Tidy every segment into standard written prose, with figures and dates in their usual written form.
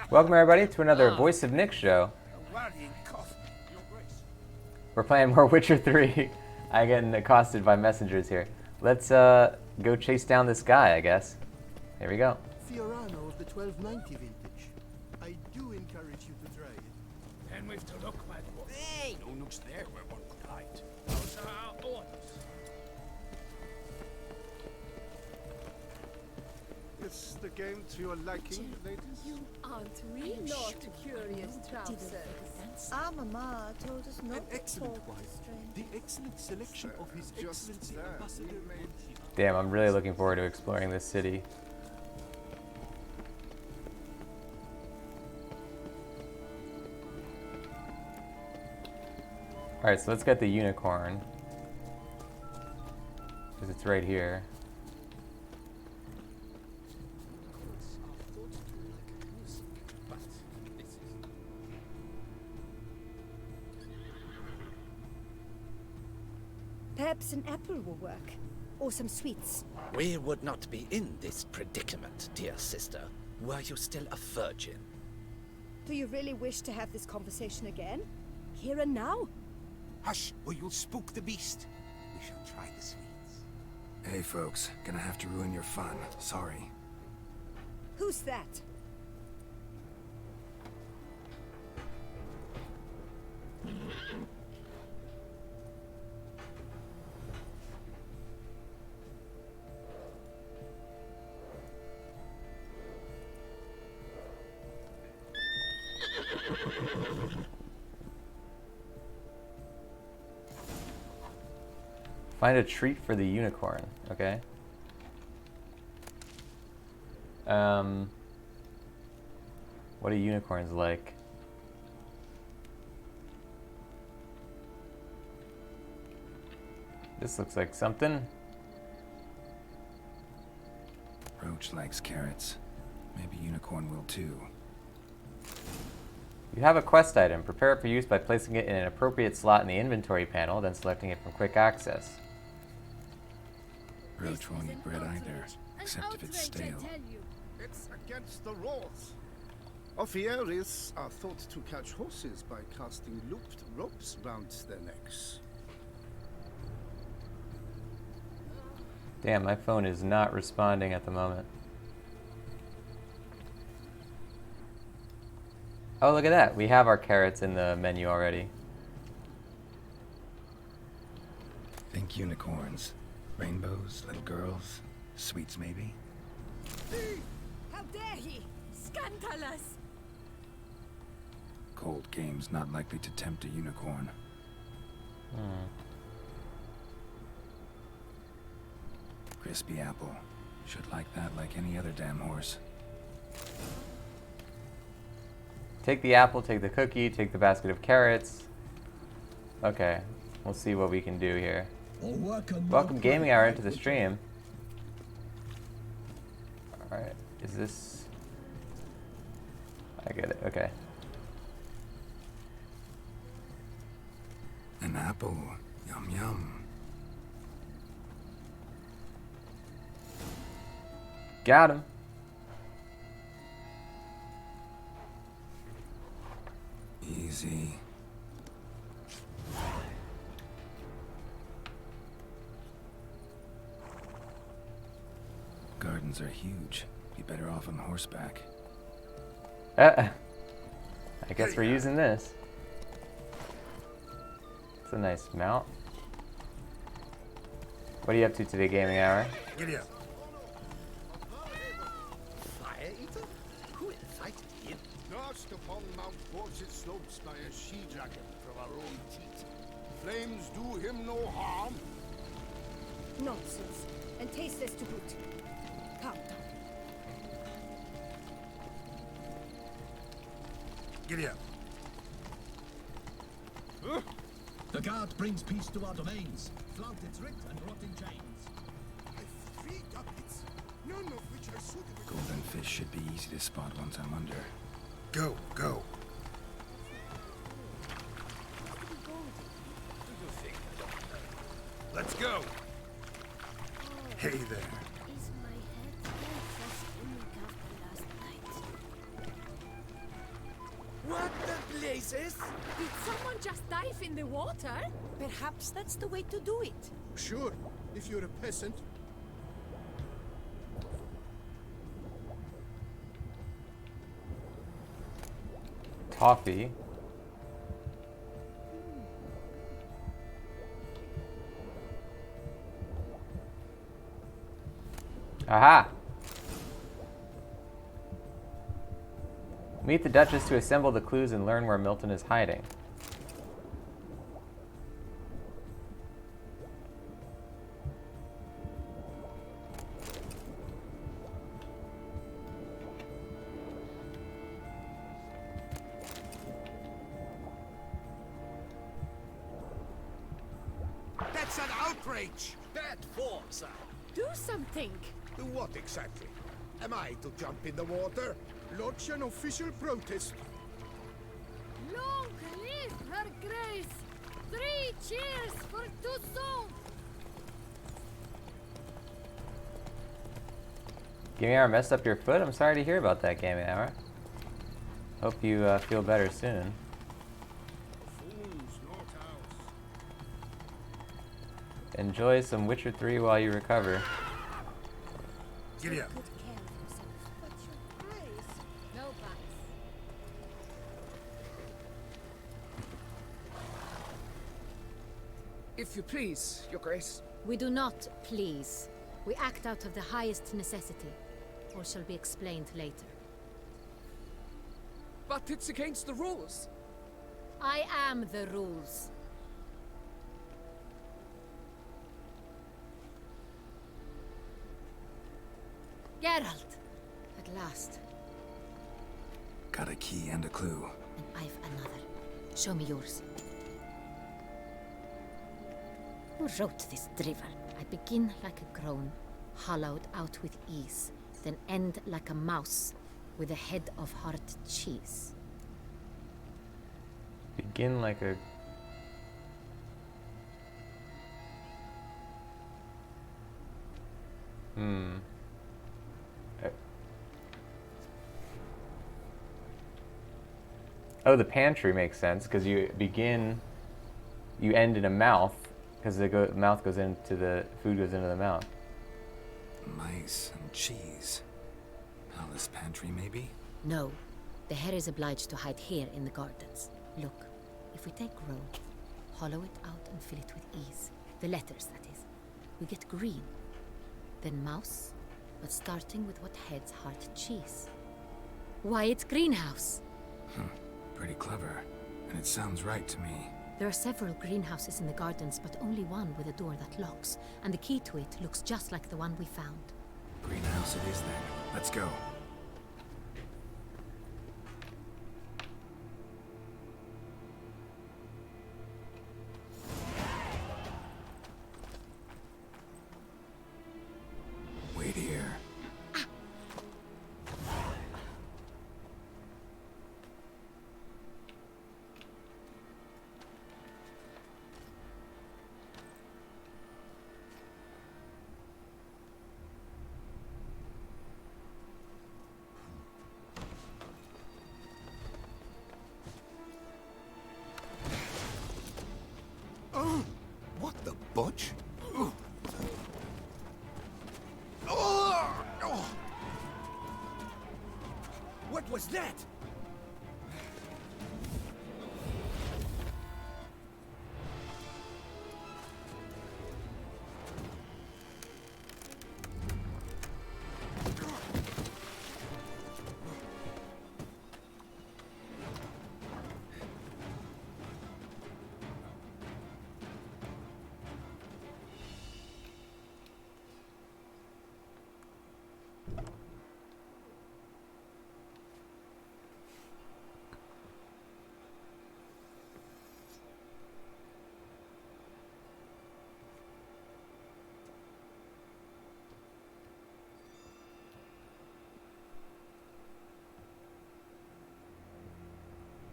Welcome everybody to another Voice of Nick show. We're playing more Witcher 3. I'm getting accosted by messengers here. Let's go chase down this guy, I guess. Here we go. Fiorano of the 1290 vintage. I do encourage you to try it. Then we've to look, my boy. Hey! No nooks there where one could hide. Those are our orders. Is the game to your liking, ladies? You aren't really not curious, Trouser. Our Mama told us An not to excellent talk wife. strange. The excellent selection of His Just Excellency that. Ambassador. Damn, I'm really looking forward to exploring this city. Alright, so let's get the unicorn. Because it's right here. Perhaps an apple will work. Or some sweets. We would not be in this predicament, dear sister, were you still a virgin. Do you really wish to have this conversation again? Here and now? Hush, or you'll spook the beast. We shall try the sweets. Hey folks, gonna have to ruin your fun. Sorry. Who's that? Find a treat for the unicorn, okay? What are unicorns like? This looks like something. Roach likes carrots. Maybe Unicorn will too. You have a quest item. Prepare it for use by placing it in an appropriate slot in the inventory panel, then selecting it from quick access. Roach won't eat bread either, except if it's stale. It's against the rules. Offiaries are thought to catch horses by casting looped ropes round their necks. Damn, my phone is not responding at the moment. Oh, look at that. We have our carrots in the menu already. Think unicorns. Rainbows, little girls, sweets maybe. How dare he! Scandalous! Cold game's not likely to tempt a unicorn. Crispy apple. Should like that like any other damn horse. Take the apple, take the cookie, take the basket of carrots. Okay, we'll see what we can do here. Welcome Gaming Hour into the stream. Alright, is this... I get it, okay. An apple. Yum yum. Got him. Easy. Gardens are huge. Be better off on horseback. I guess we're using this. It's a nice mount. What are you up to today, Gaming Hour? Giddy up. Fire eater? Who invited him? Nursed upon Mount Gorge's slopes by a she-dragon from our own teat. Flames do him no harm. Nonsense. And tasteless to boot. Come. Giddy up. The guard brings peace to our domains. Flaunt its writ and rotting chains. I've 3 ducats, none of which are suitable. Golden fish should be easy to spot once I'm under. Go, go. Let's go. Hey there. Is my head breakfast only after last night? places? Did someone just dive in the water? Perhaps that's the way to do it. Sure, if you're a peasant. Toffee. Aha! Meet the Duchess to assemble the clues and learn where Milton is hiding. That's an outrage! Bad form, sir. Do something. Do what exactly? Am I to jump in the water? Lodge an official protest. Long live her grace. 3 cheers for Toussaint. Gaming Hour messed up your foot? I'm sorry to hear about that, Gaming Hour. Hope you feel better soon. Fools, not ours. Enjoy some Witcher 3 while you recover. Giddy up. Good care of yourself. But your grace. No buts. If you please, Your Grace. We do not please. We act out of the highest necessity. All shall be explained later. But it's against the rules. I am the rules. Geralt! At last. Got a key and a clue. And I've another. Show me yours. Who wrote this drivel? I begin like a groan, hollowed out with ease, then end like a mouse, with a head of hard cheese. Begin like a... Oh, the pantry makes sense, because you begin... You end in a mouth, because the mouth goes into the... Food goes into the mouth. Mice and cheese. Palace pantry, maybe? No. The hare is obliged to hide here in the gardens. Look, if we take row, hollow it out and fill it with ease. The letters, that is. We get green. Then mouse, but starting with what heads heart cheese. Why, it's greenhouse! Pretty clever. And it sounds right to me. There are several greenhouses in the gardens, but only one with a door that locks, and the key to it looks just like the one we found. Greenhouse it is then. Let's go. Wait here. What the butch? What was that?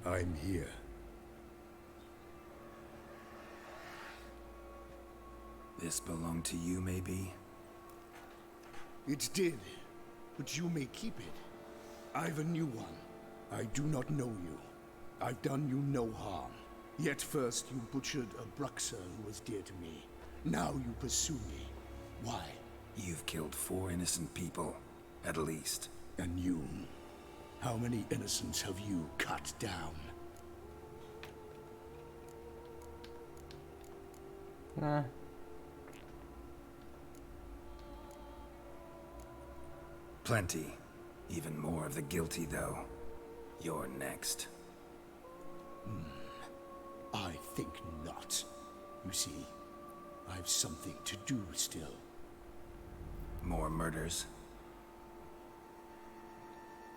I'm here. This belonged to you, maybe? It did, but you may keep it. I've a new one. I do not know you. I've done you no harm. Yet first you butchered a Bruxer who was dear to me. Now you pursue me. Why? You've killed 4 innocent people, at least. And you? How many innocents have you cut down? Nah. Plenty. Even more of the guilty, though. You're next. I think not. You see, I've something to do still. More murders?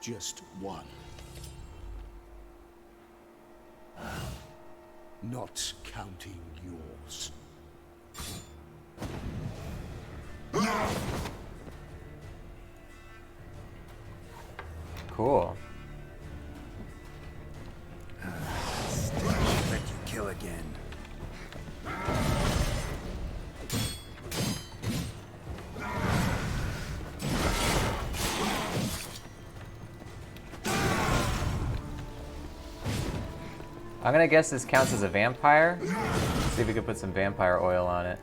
Just one. Not counting yours. Cool. Let you kill again. I'm gonna guess this counts as a vampire. Let's see if we can put some vampire oil on it.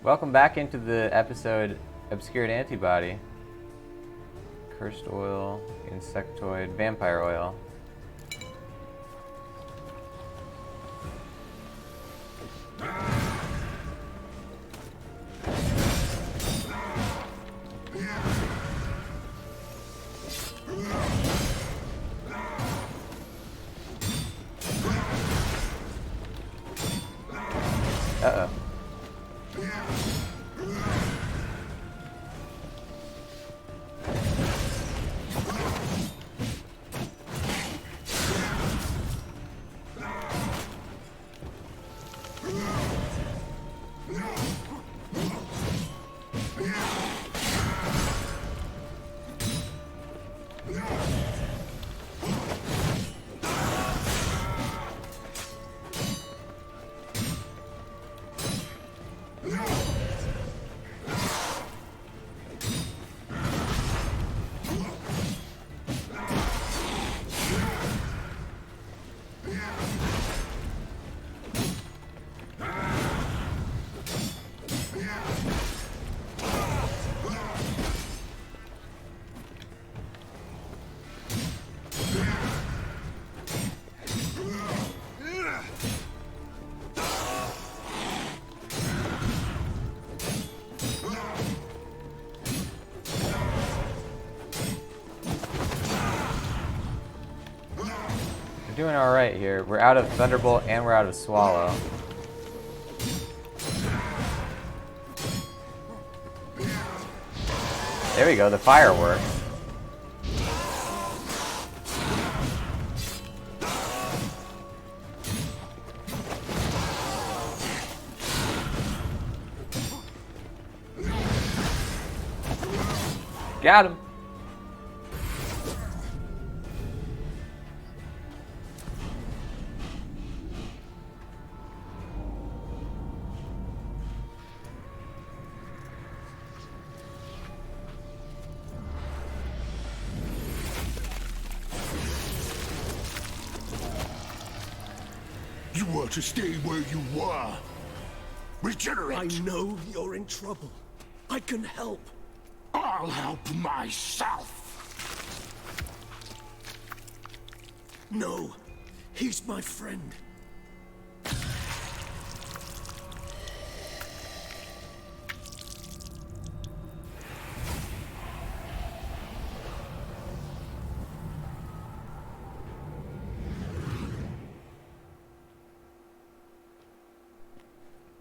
Welcome back into the episode Obscured Antibody. Cursed oil, insectoid, vampire oil. Uh-oh. Doing all right here. We're out of Thunderbolt and we're out of Swallow. There we go, the fireworks. Got him. You were to stay where you were. Regenerate. I know you're in trouble. I can help. I'll help myself. No, he's my friend.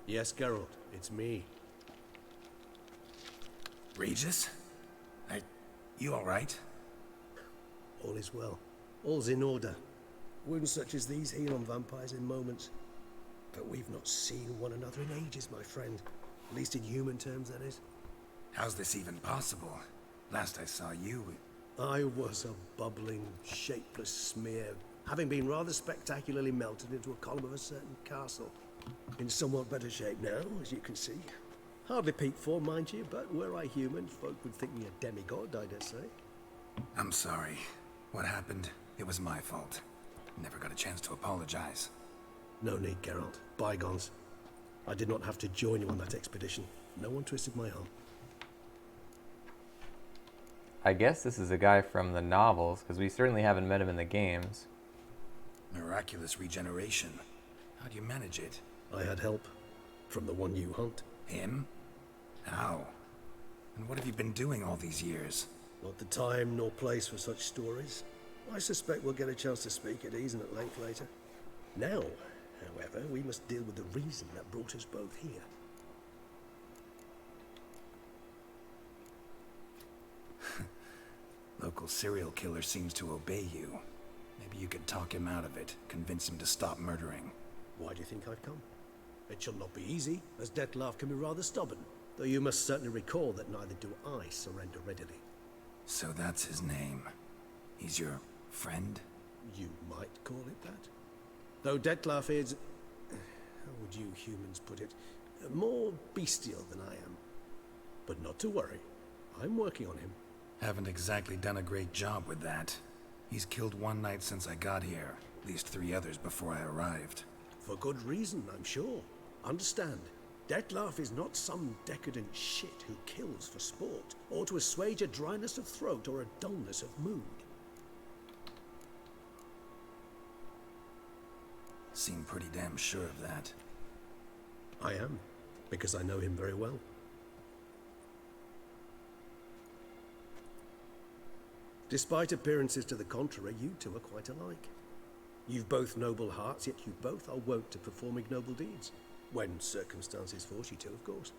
Yes, Geralt, it's me. Regis? You alright? All is well. All's in order. Wounds such as these heal on vampires in moments. But we've not seen one another in ages, my friend. At least in human terms, that is. How's this even possible? Last I saw you... I was a bubbling, shapeless smear, having been rather spectacularly melted into a column of a certain castle. In somewhat better shape now, as you can see. Hardly peak form, mind you, but were I human, folk would think me a demigod, I dare say. I'm sorry. What happened, it was my fault. Never got a chance to apologize. No need, Geralt. Bygones. I did not have to join you on that expedition. No one twisted my arm. I guess this is a guy from the novels, because we certainly haven't met him in the games. Miraculous regeneration. How do you manage it? I had help. From the one you hunt. Him? How? And what have you been doing all these years? Not the time nor place for such stories. I suspect we'll get a chance to speak at ease and at length later. Now, however, we must deal with the reason that brought us both here. Local serial killer seems to obey you. Maybe you could talk him out of it, convince him to stop murdering. Why do you think I've come? It shall not be easy, as Dettlaff can be rather stubborn. Though you must certainly recall that neither do I surrender readily. So that's his name. He's your friend? You might call it that. Though Dettlaff is... how would you humans put it? More bestial than I am. But not to worry. I'm working on him. Haven't exactly done a great job with that. He's killed one knight since I got here. At least 3 others before I arrived. For good reason, I'm sure. Understand, Dettlaff is not some decadent shit who kills for sport, or to assuage a dryness of throat or a dullness of mood. Seem pretty damn sure of that. I am, because I know him very well. Despite appearances to the contrary, you two are quite alike. You've both noble hearts, yet you both are wont to perform ignoble deeds. When circumstances force you to, of course.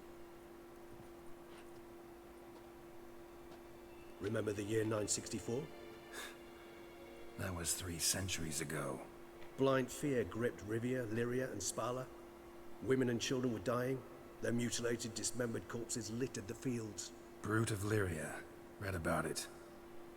Remember the year 964? That was 3 centuries ago. Blind fear gripped Rivia, Lyria, and Spala. Women and children were dying. Their mutilated, dismembered corpses littered the fields. Brute of Lyria. Read about it.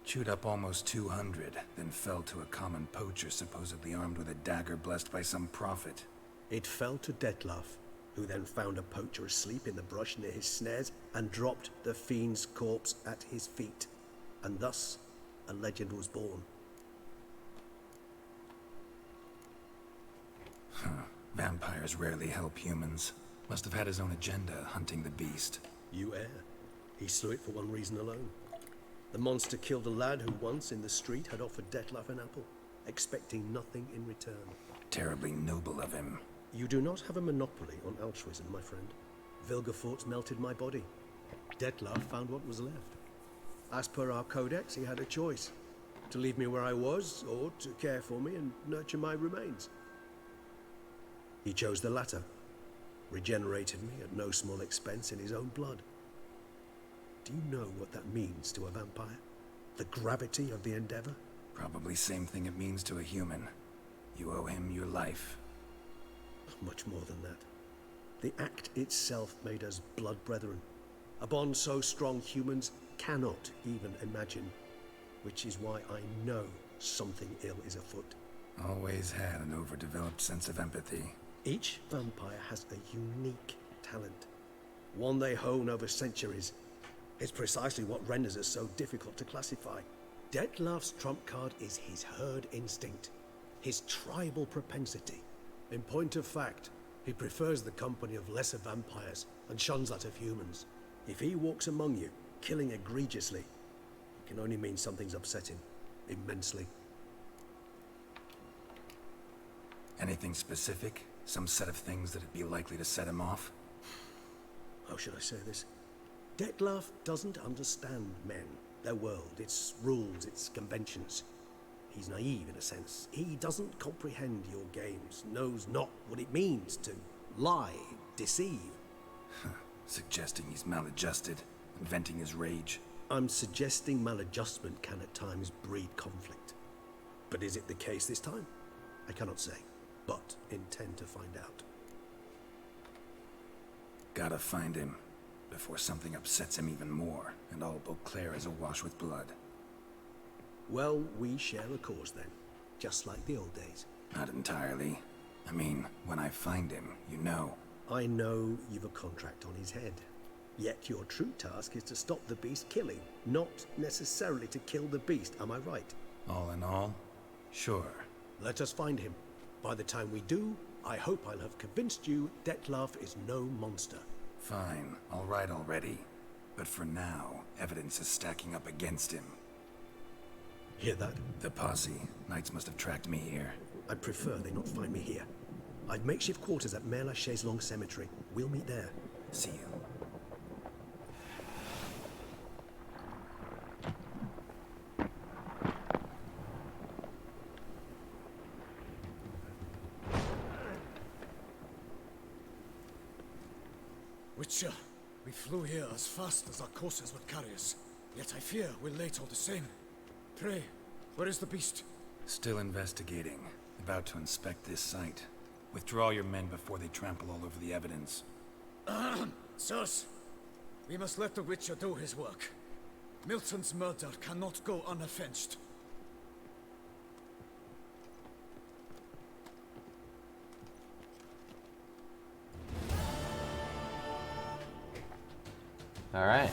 Chewed up almost 200, then fell to a common poacher supposedly armed with a dagger blessed by some prophet. It fell to Dettlaff, who then found a poacher asleep in the brush near his snares and dropped the fiend's corpse at his feet. And thus, a legend was born. Vampires rarely help humans. Must have had his own agenda, hunting the beast. You err. He slew it for one reason alone. The monster killed a lad who once in the street had offered Dettlaff an apple, expecting nothing in return. Terribly noble of him. You do not have a monopoly on altruism, my friend. Vilgefortz melted my body. Dettlaff found what was left. As per our codex, he had a choice. To leave me where I was, or to care for me and nurture my remains. He chose the latter. Regenerated me at no small expense in his own blood. Do you know what that means to a vampire? The gravity of the endeavor? Probably same thing it means to a human. You owe him your life. Much more than that. The act itself made us blood brethren. A bond so strong humans cannot even imagine. Which is why I know something ill is afoot. Always had an overdeveloped sense of empathy. Each vampire has a unique talent. One they hone over centuries. It's precisely what renders us so difficult to classify. Dettlaff's trump card is his herd instinct. His tribal propensity. In point of fact, he prefers the company of lesser vampires and shuns that of humans. If he walks among you, killing egregiously, it can only mean something's upset him, immensely. Anything specific? Some set of things that'd be likely to set him off? How should I say this? Dettlaff doesn't understand men, their world, its rules, its conventions. He's naive in a sense. He doesn't comprehend your games, knows not what it means to lie, deceive. Suggesting he's maladjusted, inventing his rage. I'm suggesting maladjustment can at times breed conflict. But is it the case this time? I cannot say, but intend to find out. Gotta find him, before something upsets him even more, and all Beauclair is awash with blood. Well, we share a cause then, just like the old days. Not entirely. I mean, when I find him, you know. I know you've a contract on his head. Yet your true task is to stop the beast killing, not necessarily to kill the beast, am I right? All in all, sure. Let us find him. By the time we do, I hope I'll have convinced you Dettlaff is no monster. Fine, all right already. But for now, evidence is stacking up against him. Hear that? The posse. Knights must have tracked me here. I prefer they not find me here. I've makeshift quarters at Mère Lachaise Long Cemetery. We'll meet there. See you. Witcher, we flew here as fast as our courses would carry us. Yet I fear we're late all the same. Pray, where is the beast? Still investigating. About to inspect this site. Withdraw your men before they trample all over the evidence. Sirs, we must let the Witcher do his work. Milton's murder cannot go unavenged. All right.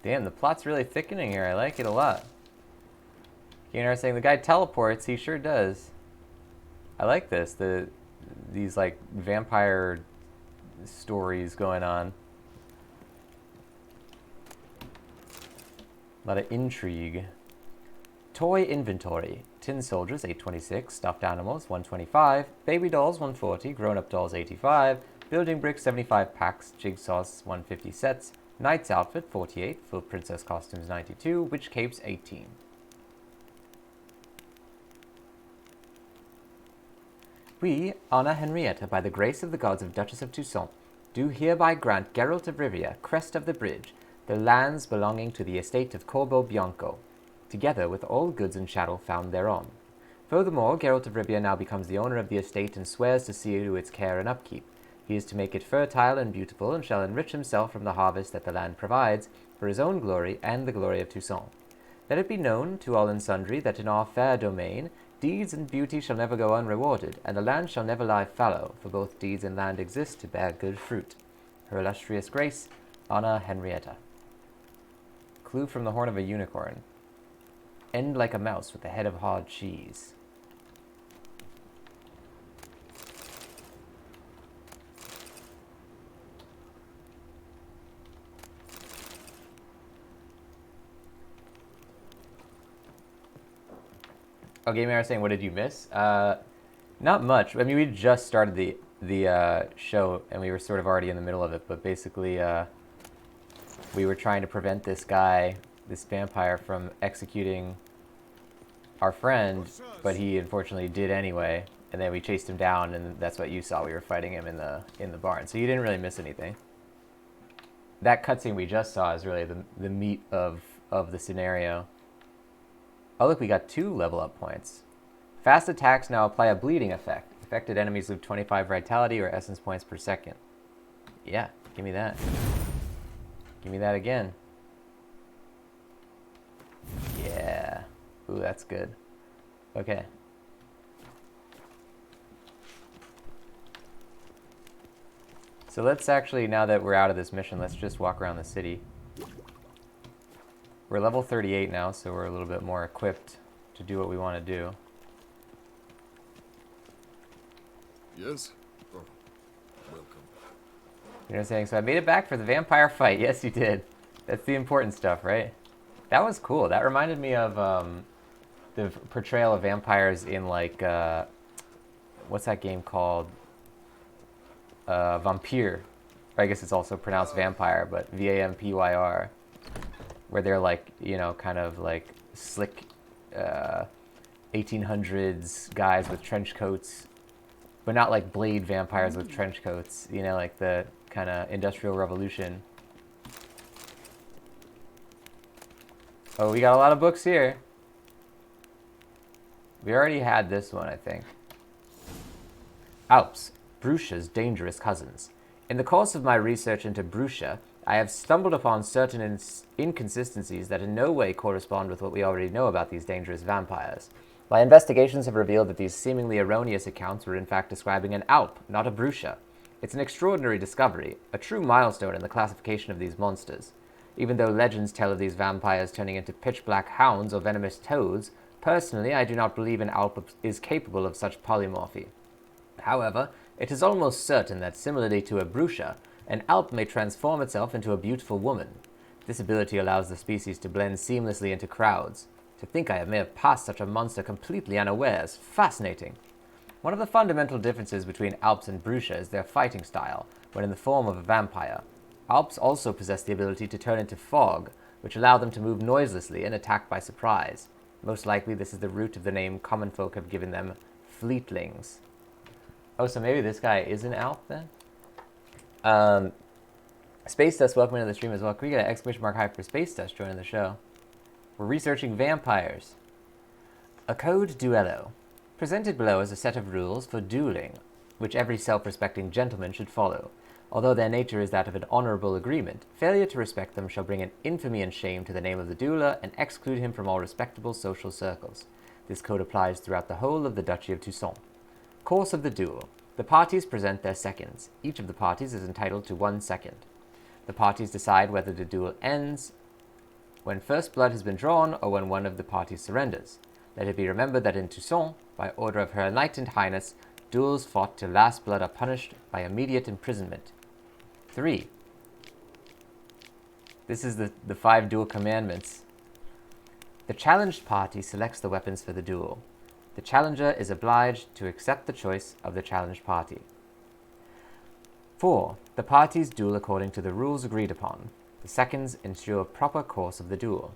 Damn, the plot's really thickening here. I like it a lot. Keenar saying the guy teleports. He sure does. I like this. These like vampire stories going on. A lot of intrigue. Toy inventory. Tin soldiers 826, stuffed animals 125, baby dolls 140, grown-up dolls 85, building bricks 75 packs, jigsaws 150 sets, knight's outfit 48, full princess costumes 92, witch capes 18. We, Anna Henrietta, by the grace of the gods of Duchess of Toussaint, do hereby grant Geralt of Rivia, crest of the bridge, the lands belonging to the estate of Corbo Bianco, together with all goods and chattel found thereon. Furthermore, Geralt of Rivia now becomes the owner of the estate and swears to see to its care and upkeep. He is to make it fertile and beautiful, and shall enrich himself from the harvest that the land provides, for his own glory and the glory of Toussaint. Let it be known to all and sundry that in our fair domain, deeds and beauty shall never go unrewarded, and the land shall never lie fallow, for both deeds and land exist to bear good fruit. Her illustrious grace, Anna Henrietta. Clue from the horn of a unicorn. End like a mouse with a head of hard cheese. Oh, Game Air saying, what did you miss? Not much. I mean, we just started the show, and we were sort of already in the middle of it, but basically, we were trying to prevent this guy, this vampire, from executing our friend, but he unfortunately did anyway, and then we chased him down, and that's what you saw. We were fighting him in the barn, so you didn't really miss anything. That cutscene we just saw is really the meat of the scenario. Oh look, we got 2 level up points. Fast attacks now apply a bleeding effect. Affected enemies lose 25 vitality or essence points per second. Yeah, give me that. Give me that again. Yeah. Ooh, that's good. Okay. So let's actually, now that we're out of this mission, let's just walk around the city. We're level 38 now, so we're a little bit more equipped to do what we want to do. Yes? Oh, welcome. You know what I'm saying? So I made it back for the vampire fight. Yes, you did. That's the important stuff, right? That was cool. That reminded me of the portrayal of vampires in, like, what's that game called? Vampire. I guess it's also pronounced vampire, but V-A-M-P-Y-R. Where they're, like, you know, kind of like slick 1800s guys with trench coats, but not like Blade vampires with trench coats, you know, like the kind of Industrial Revolution. Oh, we got a lot of books here. We already had this one, I think. Alps, Bruscia's dangerous cousins. In the course of my research into Bruscia, I have stumbled upon certain inconsistencies that in no way correspond with what we already know about these dangerous vampires. My investigations have revealed that these seemingly erroneous accounts were in fact describing an Alp, not a Bruxa. It's an extraordinary discovery, a true milestone in the classification of these monsters. Even though legends tell of these vampires turning into pitch-black hounds or venomous toads, personally I do not believe an Alp is capable of such polymorphy. However, it is almost certain that, similarly to a Bruxa, an Alp may transform itself into a beautiful woman. This ability allows the species to blend seamlessly into crowds. To think I may have passed such a monster completely unawares. Fascinating. One of the fundamental differences between Alps and Bruxa is their fighting style, when in the form of a vampire. Alps also possess the ability to turn into fog, which allow them to move noiselessly and attack by surprise. Most likely this is the root of the name common folk have given them, Fleetlings. Oh, so maybe this guy is an Alp then? Space Dust, welcome into the stream as well. Can we get an exclamation mark high for Space Dust joining the show? We're researching vampires. A Code Duello. Presented below is a set of rules for dueling, which every self-respecting gentleman should follow. Although their nature is that of an honorable agreement, failure to respect them shall bring an infamy and shame to the name of the dueler and exclude him from all respectable social circles. This code applies throughout the whole of the Duchy of Toussaint. Course of the duel. The parties present their seconds. Each of the parties is entitled to 1 second. The parties decide whether the duel ends when first blood has been drawn or when one of the parties surrenders. Let it be remembered that in Toussaint, by order of Her Enlightened Highness, duels fought till last blood are punished by immediate imprisonment. 3. This is the 5 duel commandments. The challenged party selects the weapons for the duel. The challenger is obliged to accept the choice of the challenged party. 4. The parties duel according to the rules agreed upon. The seconds ensure proper course of the duel.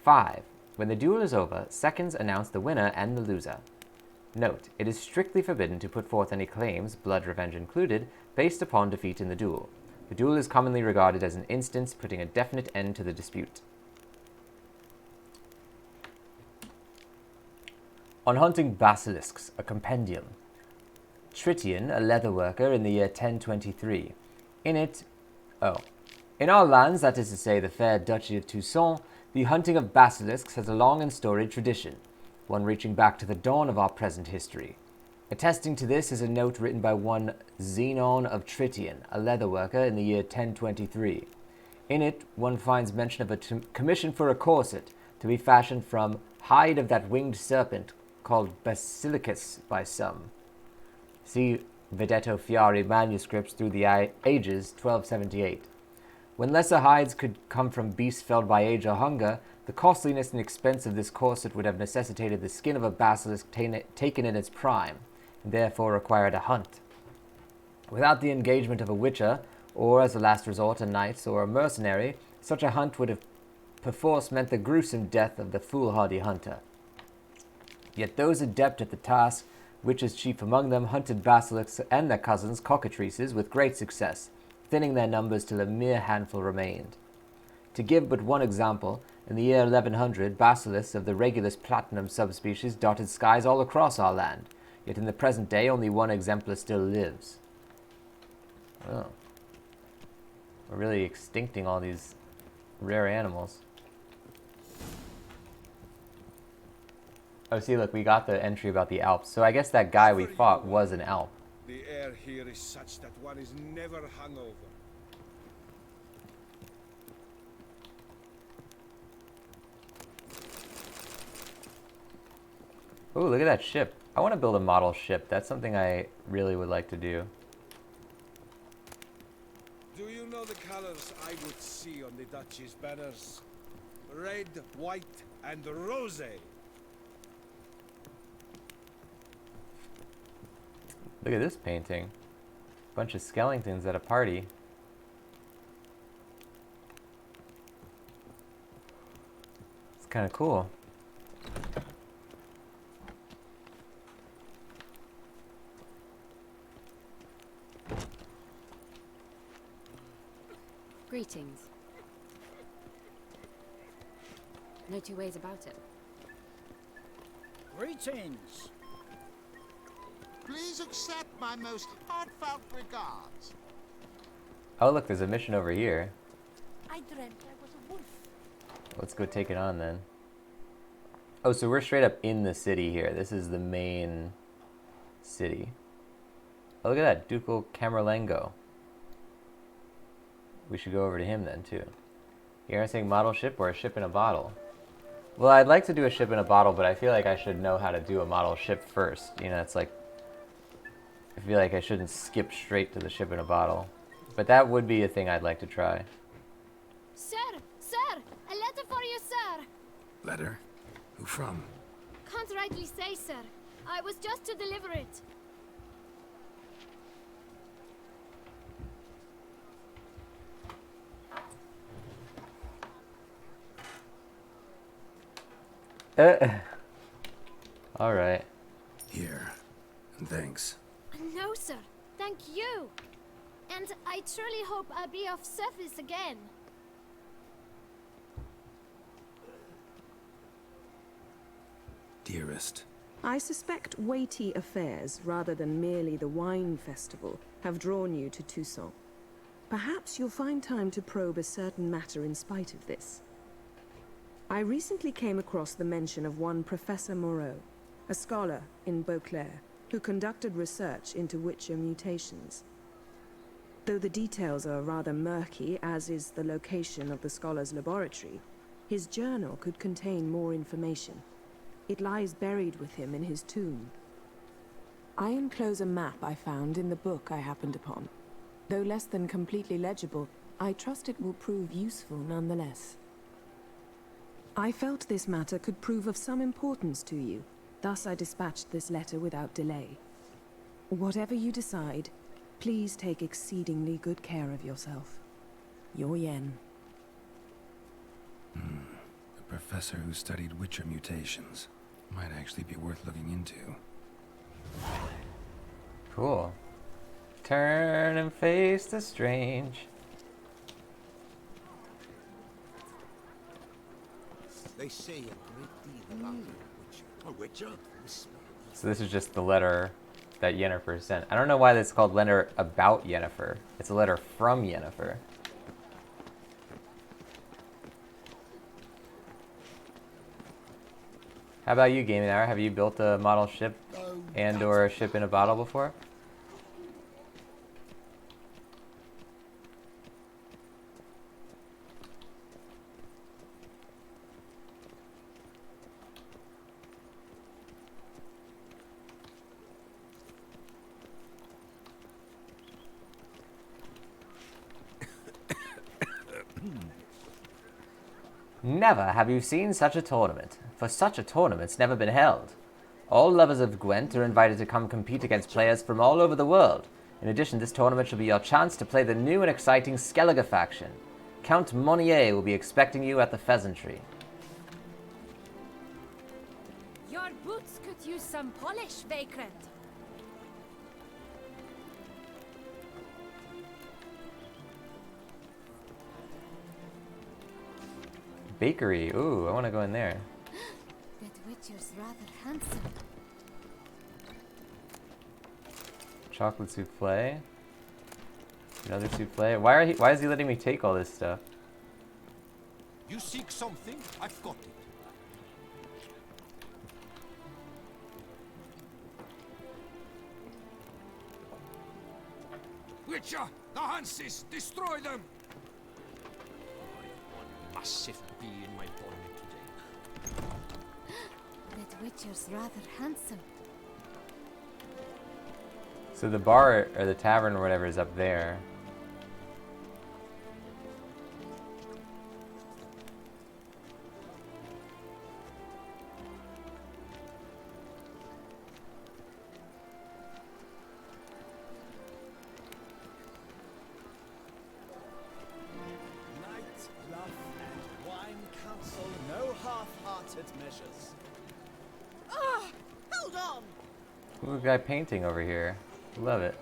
5. When the duel is over, seconds announce the winner and the loser. Note, it is strictly forbidden to put forth any claims, blood revenge included, based upon defeat in the duel. The duel is commonly regarded as an instance putting a definite end to the dispute. On hunting basilisks, a compendium. Tritian, a leatherworker in the year 1023. In our lands, that is to say the fair Duchy of Toussaint, the hunting of basilisks has a long and storied tradition, one reaching back to the dawn of our present history. Attesting to this is a note written by one Zenon of Tritian, a leatherworker in the year 1023. In it, one finds mention of a commission for a corset to be fashioned from hide of that winged serpent called Basilicus by some. See Vedetto Fiari manuscripts through the ages, 1278. When lesser hides could come from beasts felled by age or hunger, the costliness and expense of this corset would have necessitated the skin of a basilisk taken in its prime, and therefore required a hunt. Without the engagement of a witcher, or as a last resort a knight or a mercenary, such a hunt would have perforce meant the gruesome death of the foolhardy hunter. Yet those adept at the task, witches chief among them, hunted basilisks and their cousins, cockatrices, with great success, thinning their numbers till a mere handful remained. To give but one example, in the year 1100, basilisks of the Regulus platinum subspecies dotted skies all across our land, yet in the present day only one exemplar still lives. Oh. We're really extincting all these rare animals. Oh, see, look, we got the entry about the Alps. So I guess that guy we fought was an Alp. The air here is such that one is never hungover. Ooh, look at that ship. I want to build a model ship. That's something I really would like to do. Do you know the colors I would see on the Duchy's banners? Red, white, and rose. Look at this painting. Bunch of skeletons at a party. It's kind of cool. Greetings. No two ways about it. Greetings. Please accept my most heartfelt regards. Oh, look, there's a mission over here. I dreamt I was a wolf. Let's go take it on then. Oh, so we're straight up in the city here. This is the main city. Oh, look at that. Ducal Camerlengo. We should go over to him then, too. You're saying model ship or a ship in a bottle? Well, I'd like to do a ship in a bottle, but I feel like I should know how to do a model ship first. You know, it's like... I feel like I shouldn't skip straight to the ship in a bottle. But that would be a thing I'd like to try. Sir! Sir! A letter for you, sir! Letter? Who from? Can't rightly say, sir. I was just to deliver it. Alright. Here. And thanks. No, sir. Thank you. And I truly hope I'll be of service again. Dearest. I suspect weighty affairs, rather than merely the wine festival, have drawn you to Toussaint. Perhaps you'll find time to probe a certain matter in spite of this. I recently came across the mention of one Professor Moreau, a scholar in Beauclair, who conducted research into Witcher mutations. Though the details are rather murky, as is the location of the scholar's laboratory, his journal could contain more information. It lies buried with him in his tomb. I enclose a map I found in the book I happened upon. Though less than completely legible, I trust it will prove useful nonetheless. I felt this matter could prove of some importance to you, thus I dispatched this letter without delay. Whatever you decide, please take exceedingly good care of yourself. Your Yen. A professor who studied Witcher mutations. Might actually be worth looking into. Cool. Turn and face the strange. They say a great deal about a Witcher. So this is just the letter that Yennefer sent. I don't know why it's called letter about Yennefer. It's a letter from Yennefer. How about you, Gaming Hour? Have you built a model ship and or a ship in a bottle before? Never have you seen such a tournament, for such a tournament's never been held. All lovers of Gwent are invited to come compete against players from all over the world. In addition, this tournament shall be your chance to play the new and exciting Skellige faction. Count Monnier will be expecting you at the Pheasantry. Your boots could use some polish, Vagrant. Bakery. Ooh, I want to go in there. That Witcher's rather handsome. Chocolate souffle. Another souffle. Why is he letting me take all this stuff? You seek something? I've got it. Witcher! The Hanses! Destroy them! Massive bee in my body today. That Witcher's rather handsome. So the bar, or the tavern or whatever, is up there. No half-hearted measures. Ah! Hold on! Ooh, guy painting over here. Love it.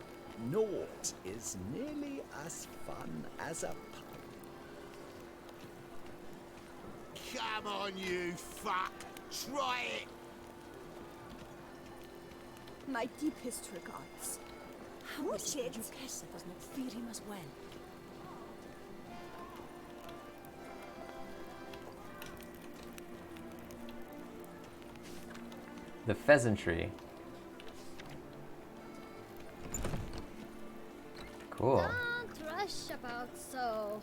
Naught is nearly as fun as a pun. Come on, you fuck! Try it! My deepest regards. How is it? Duquesa does not fear him as well. The pheasantry. Cool. Don't rush about so.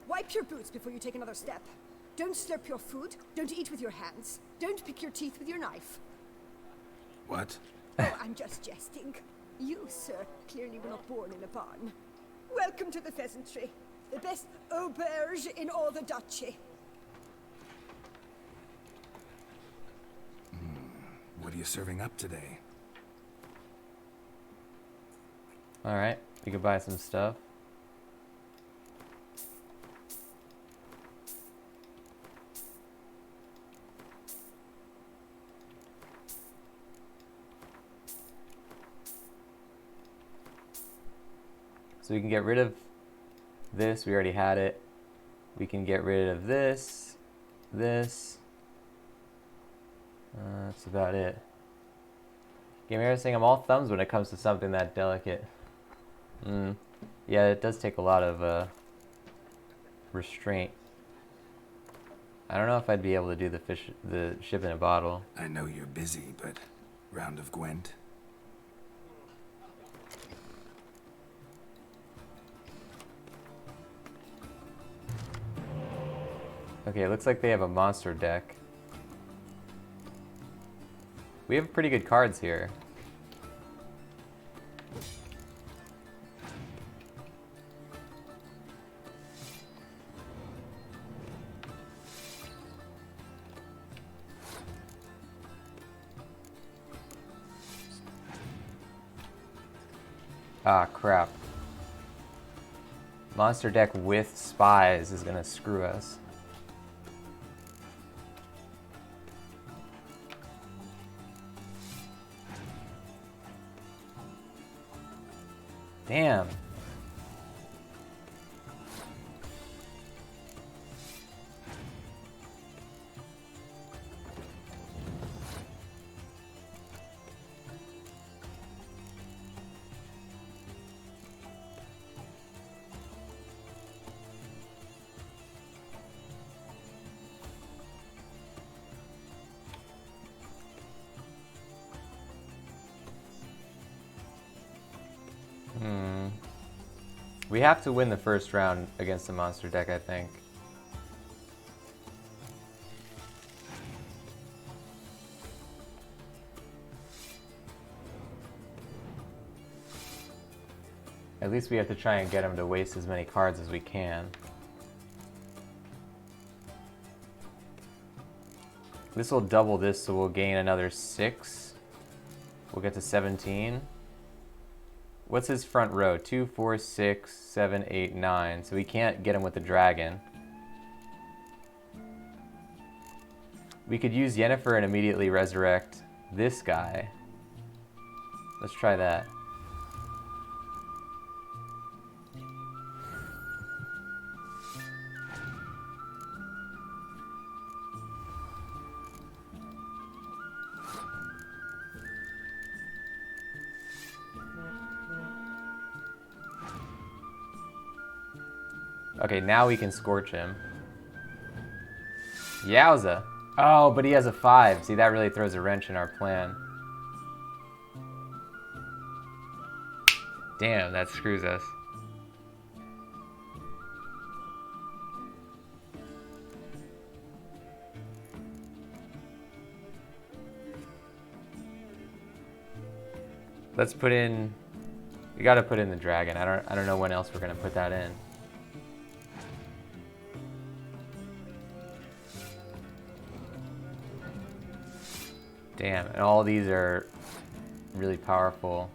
Wipe your boots before you take another step. Don't slurp your food. Don't eat with your hands. Don't pick your teeth with your knife. What? Oh, I'm just jesting. You, sir, clearly were not born in a barn. Welcome to the pheasantry. The best auberge in all the duchy. What are you serving up today? Alright, we could buy some stuff. So we can get rid of this, we already had it. We can get rid of this, this. That's about it. Game Era saying I'm all thumbs when it comes to something that delicate. Yeah, it does take a lot of restraint. I don't know if I'd be able to do the ship in a bottle. I know you're busy, but round of Gwent? Okay, it looks like they have a monster deck. We have pretty good cards here. Ah, crap. Monster deck with spies is gonna screw us. Damn. We have to win the first round against the monster deck, I think. At least we have to try and get him to waste as many cards as we can. This will double this, so we'll gain another 6. We'll get to 17. What's his front row? 2, 4, 6, 7, 8, 9. So we can't get him with the dragon. We could use Yennefer and immediately resurrect this guy. Let's try that. Okay, now we can scorch him. Yowza! Oh, but he has a 5. See, that really throws a wrench in our plan. Damn, that screws us. Let's put in... We gotta put in the dragon. I don't know when else we're gonna put that in. Damn, and all these are really powerful.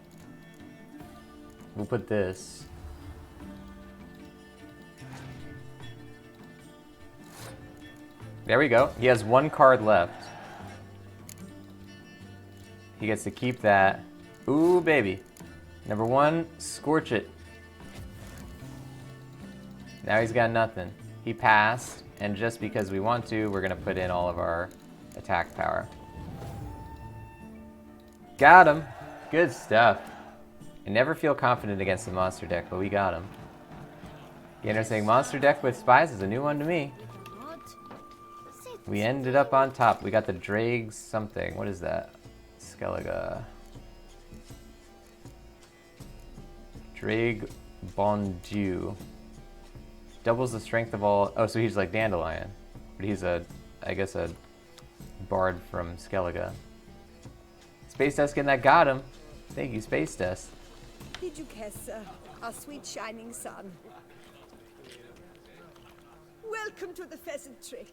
We'll put this. There we go. He has 1 card left. He gets to keep that. Ooh, baby. Number 1, scorch it. Now he's got nothing. He passed, and just because we want to, we're gonna put in all of our attack power. Got him. Good stuff. I never feel confident against the monster deck, but we got him. Gainer saying monster deck with spies is a new one to me. We ended up on top. We got the Drake something. What is that? Skellige. Drake Bondieu. Doubles the strength of all... Oh, so he's like Dandelion. But he's a... I guess a bard from Skellige. Space Dust and that got him. Thank you, Space Dust. Did you kiss our sweet shining sun? Welcome to the pheasantry.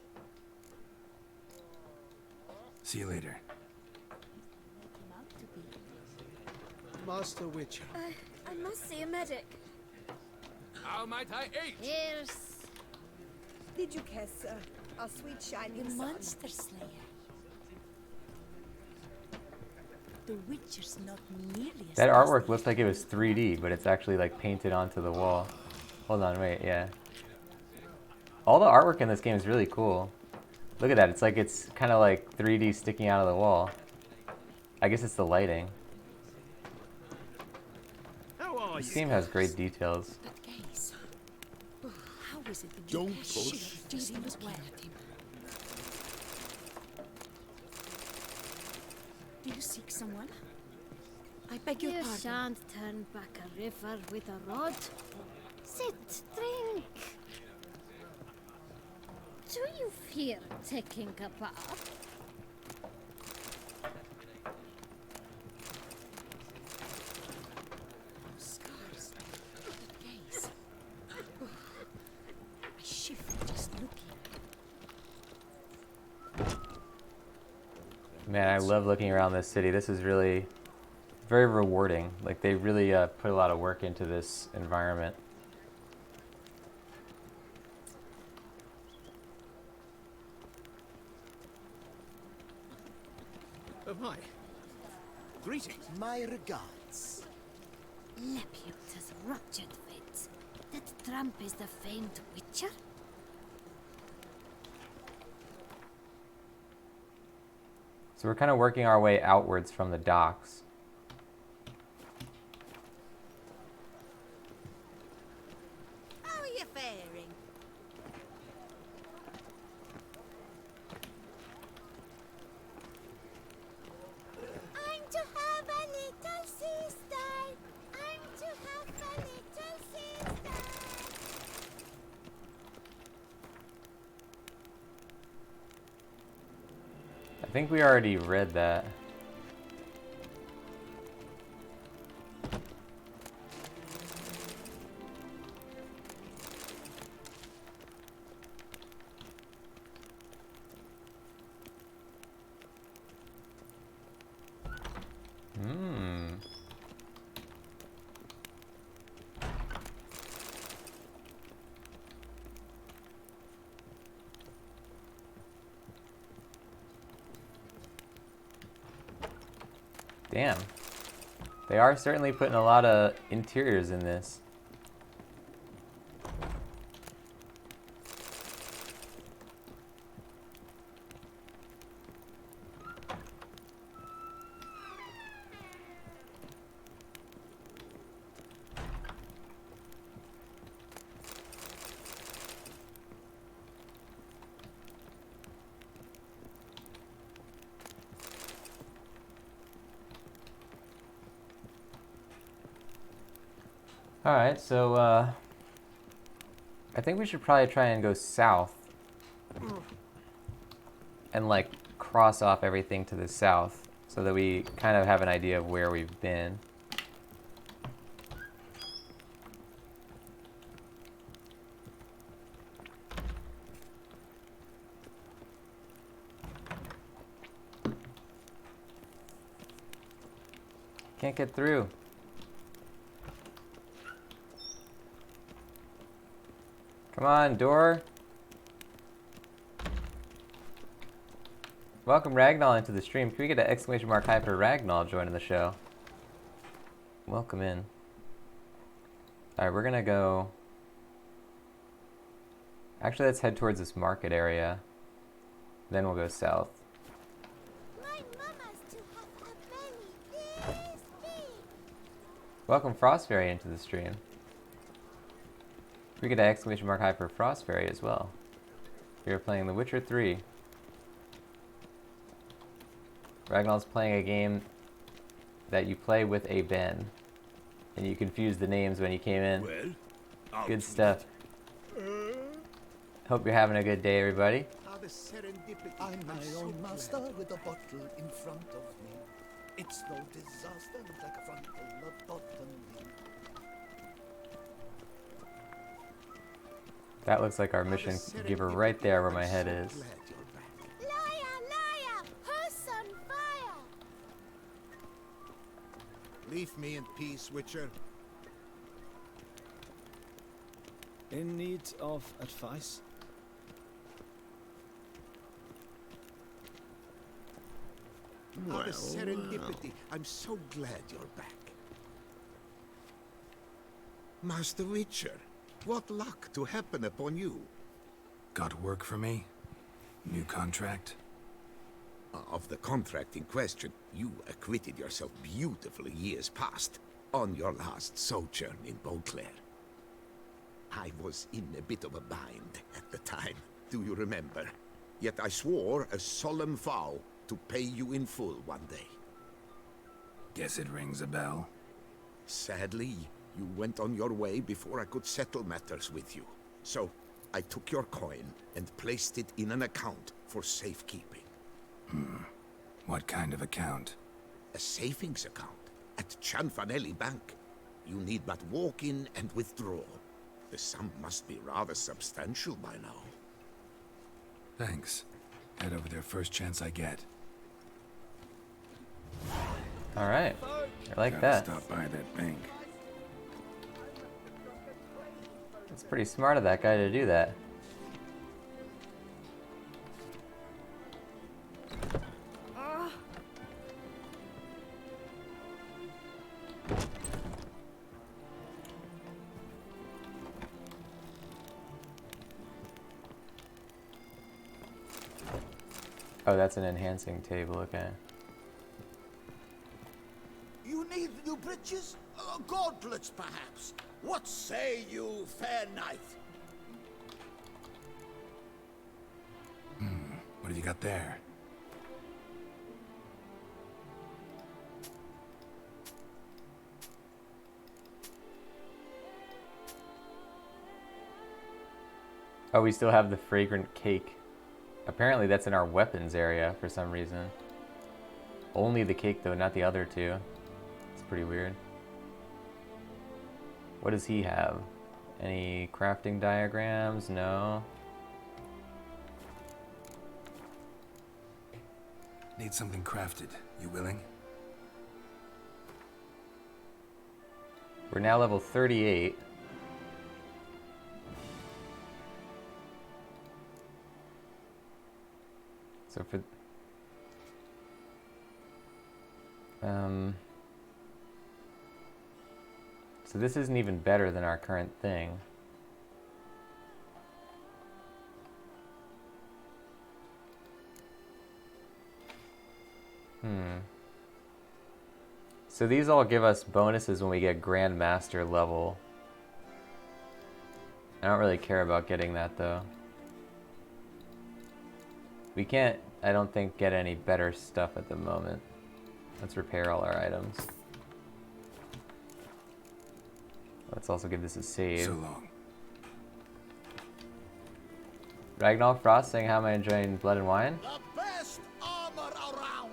See you later. Master Witcher. I must see a medic. How might I aid? Here's... Did you kiss our sweet shining sun? Monster Slayer. The Witcher's not nearly as That artwork looks like it was 3D, but it's actually like painted onto the wall. Hold on, wait, yeah. All the artwork in this game is really cool. Look at that, it's like it's kind of like 3D sticking out of the wall. I guess it's the lighting. This game has great details. But gaze. How is it that Don't you push. just was well at him? Do you seek someone? I beg your You pardon. shan't turn back a river with a rod. Sit, drink. Do you fear taking a bath? Scars. But gaze. I shiver just looking. Man, I love looking around this city. This is really very rewarding. Like, they really put a lot of work into this environment. Oh, hi. Greetings. My regards. Lepiot has ruptured fate. That tramp is the famed Witcher? So we're kind of working our way outwards from the docks. How are you faring? I'm to have a little sister. I'm to have a little sister. I think we already read that. Damn. They are certainly putting a lot of interiors in this. Alright, so I think we should probably try and go south and like cross off everything to the south so that we kind of have an idea of where we've been. Can't get through. Come on, door. Welcome Ragnall into the stream. Can we get an exclamation mark high for Ragnall joining the show? Welcome in. Alright, we're gonna go... Actually, let's head towards this market area. Then we'll go south. My mama's to have a belly this big. Welcome Frostfairy into the stream. We get an exclamation mark high for Frostfairy as well. We are playing The Witcher 3. Ragnall's playing a game that you play with a Ben, and you confused the names when you came in. Well, good stuff. Hope you're having a good day, everybody. I'm my own master with a bottle in front of me. It's no disaster, looks like a frontal lobotomy. That looks like our mission giver right there where my head is. Liar, liar! Who's on fire? Leave me in peace, Witcher. In need of advice? What a serendipity. I'm so glad you're back. Master Witcher, what luck to happen upon you. Got work for me? New contract? Of the contract in question, you acquitted yourself beautifully years past, on your last sojourn in Beauclair. I was in a bit of a bind at the time, do you remember? Yet I swore a solemn vow to pay you in full one day. Guess it rings a bell. Sadly, you went on your way before I could settle matters with you. So, I took your coin and placed it in an account for safekeeping. What kind of account? A savings account at Cianfanelli Bank. You need but walk in and withdraw. The sum must be rather substantial by now. Thanks. Head over there first chance I get. Alright. I like Gotta that. Stop by that bank. It's pretty smart of that guy to do that. Oh, that's an enhancing table, okay. You need new breeches? Gauntlets, perhaps? What say you, fair knight? What have you got there? Oh, we still have the fragrant cake. Apparently that's in our weapons area for some reason. Only the cake though, not the other two. It's pretty weird. What does he have? Any crafting diagrams? No. Need something crafted. You willing? We're now level 38. So for so this isn't even better than our current thing. So these all give us bonuses when we get Grandmaster level. I don't really care about getting that though. We can't, I don't think, get any better stuff at the moment. Let's repair all our items. Let's also give this a save. So long. Ragnall Frost saying, how am I enjoying Blood and Wine? The best armor around!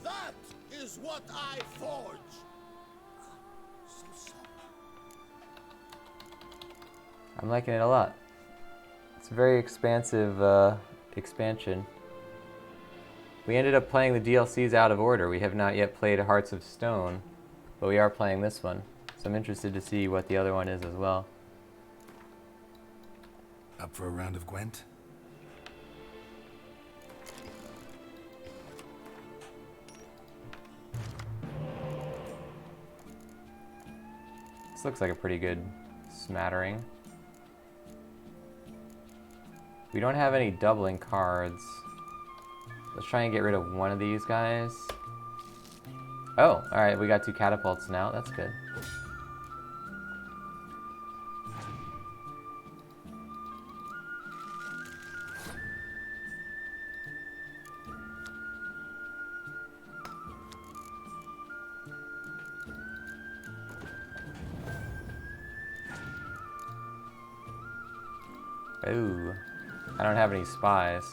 That is what I forge! I'm liking it a lot. It's a very expansive expansion. We ended up playing the DLCs out of order. We have not yet played Hearts of Stone, but we are playing this one. So I'm interested to see what the other one is as well. Up for a round of Gwent? This looks like a pretty good smattering. We don't have any doubling cards. Let's try and get rid of one of these guys. Oh, alright, we got 2 catapults now. That's good. Ooh. I don't have any spies.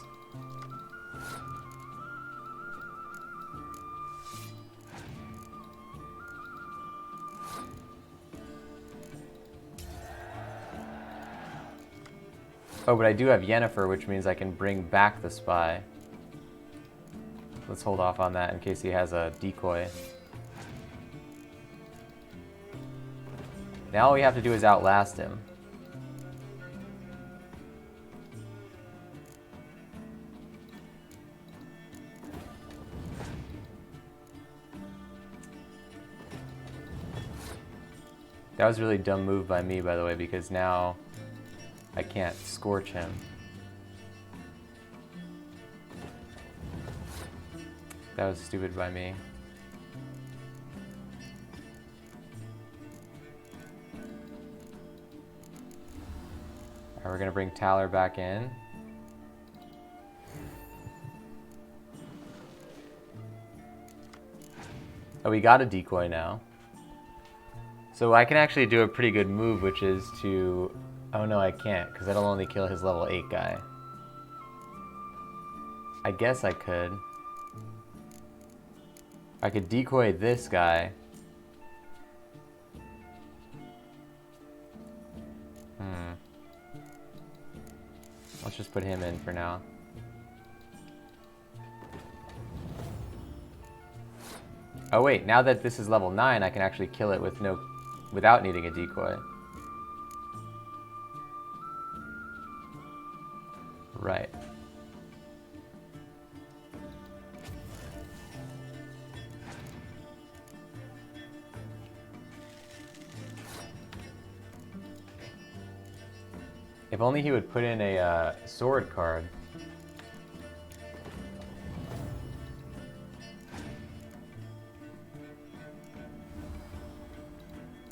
Oh, but I do have Yennefer, which means I can bring back the spy. Let's hold off on that in case he has a decoy. Now all we have to do is outlast him. That was a really dumb move by me, by the way, because now I can't scorch him. That was stupid by me. Alright, we're gonna bring Talar back in. Oh, we got a decoy now. So I can actually do a pretty good move, which is to... Oh no, I can't, because that'll only kill his level 8 guy. I guess I could. I could decoy this guy. Let's just put him in for now. Oh wait, now that this is level 9, I can actually kill it with without needing a decoy. Right. If only he would put in a sword card.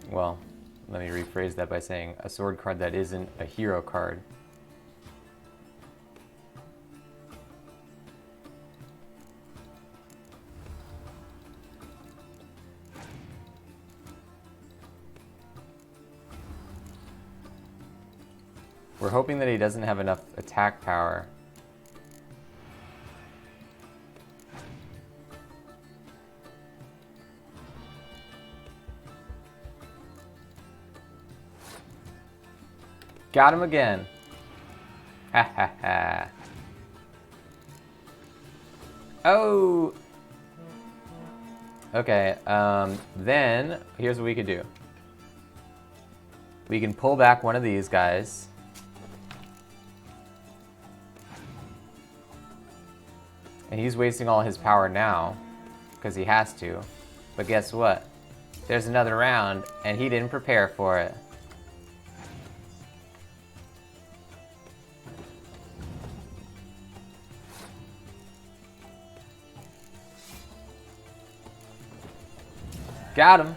Well, let me rephrase that by saying a sword card that isn't a hero card. We're hoping that he doesn't have enough attack power. Got him again. Ha ha ha. Oh! Okay, then here's what we could do. We can pull back one of these guys. And he's wasting all his power now, because he has to. But guess what? There's another round, and he didn't prepare for it. Got him!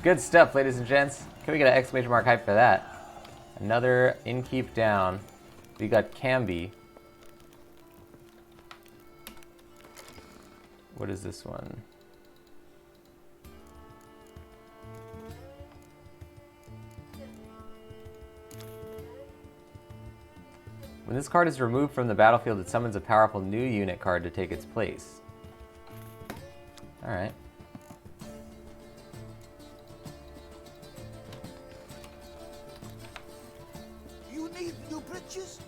Good stuff, ladies and gents. Can we get an exclamation mark hype for that? Another Innkeep down. We got Camby. What is this one? When this card is removed from the battlefield, it summons a powerful new unit card to take its place. Alright. You need new bridges?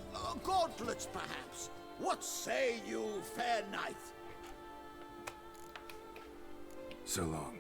Gauntlets, perhaps? What say you, fair knight? So long.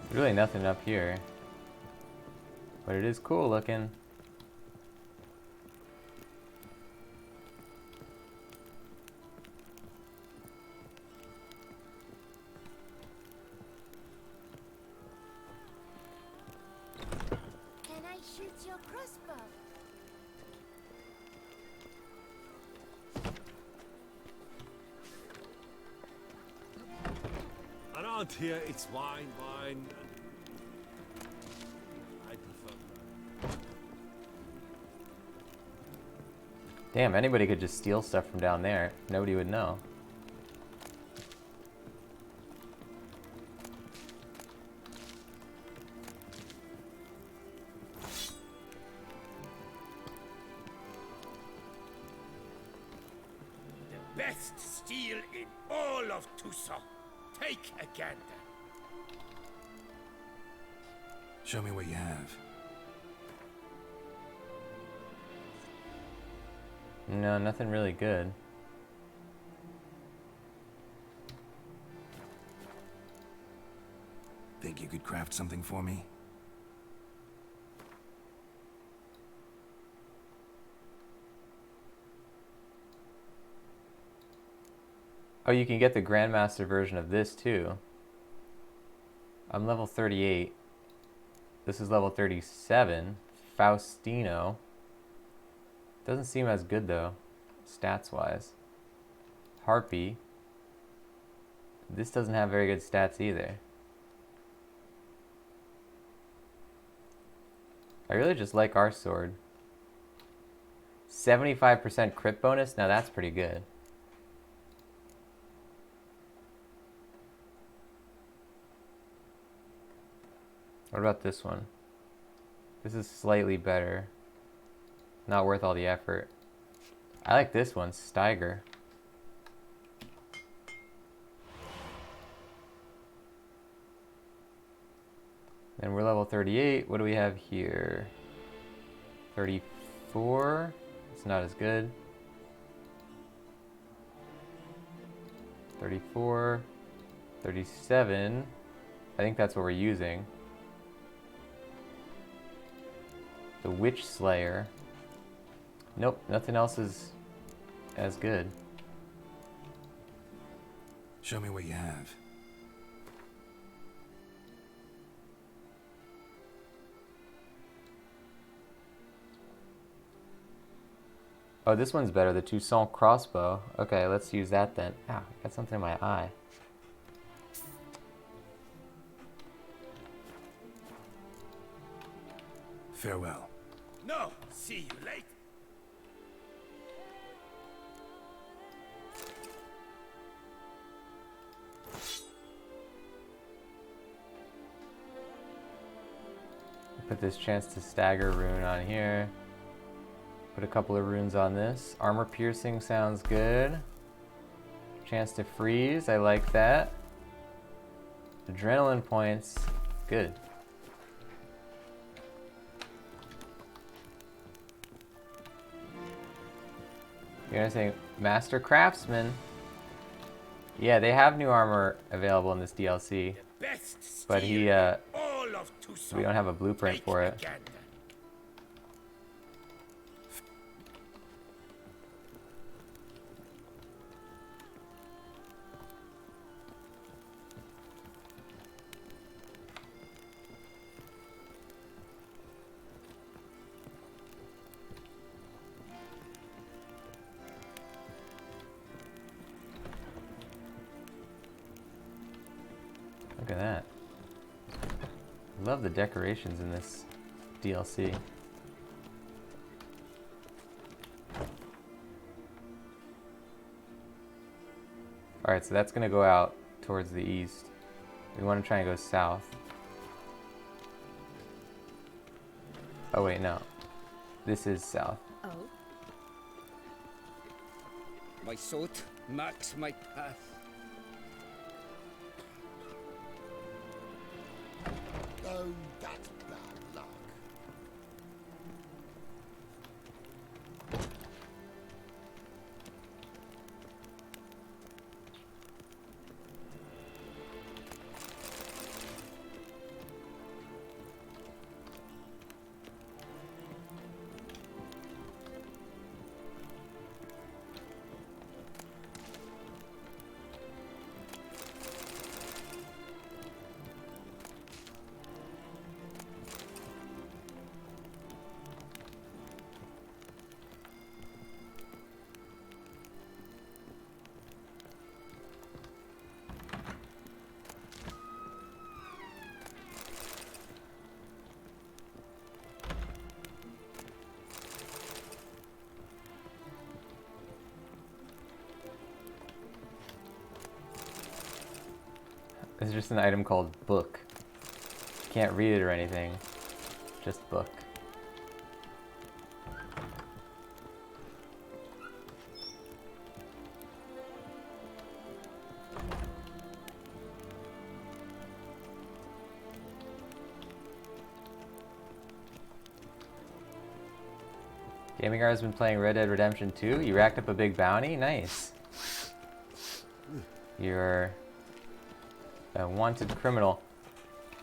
There's really nothing up here. But it is cool looking. Can I shoot your crossbow? Around here, it's wine, wine. I prefer that. Damn, anybody could just steal stuff from down there. Nobody would know. Best steel in all of Toussaint. Take a gander. Show me what you have. No, nothing really good. Think you could craft something for me? Oh, you can get the Grandmaster version of this too. I'm level 38. This is level 37. Faustino. Doesn't seem as good though, stats-wise. Harpy. This doesn't have very good stats either. I really just like our sword. 75% crit bonus? Now that's pretty good. What about this one? This is slightly better. Not worth all the effort. I like this one, Steiger. Then we're level 38. What do we have here? 34. It's not as good. 34. 37. I think that's what we're using. The Witch Slayer. Nope, nothing else is as good. Show me what you have. Oh, this one's better, the Toussaint crossbow. Okay, let's use that then. Ah, got something in my eye. Farewell. No, see you later. Put this chance to stagger rune on here. Put a couple of runes on this. Armor piercing sounds good. Chance to freeze, I like that. Adrenaline points, good. You're gonna say Master Craftsman. Yeah, they have new armor available in this DLC, but we don't have a blueprint for it. Look at that. I love the decorations in this DLC. Alright, so that's going to go out towards the east. We want to try and go south. Oh wait, no. This is south. Oh. My sword marks my path. Oh, that's bad luck. It's just an item called book. Can't read it or anything. Just book. Gaming has been playing Red Dead Redemption 2. You racked up a big bounty? Nice. You're a wanted criminal.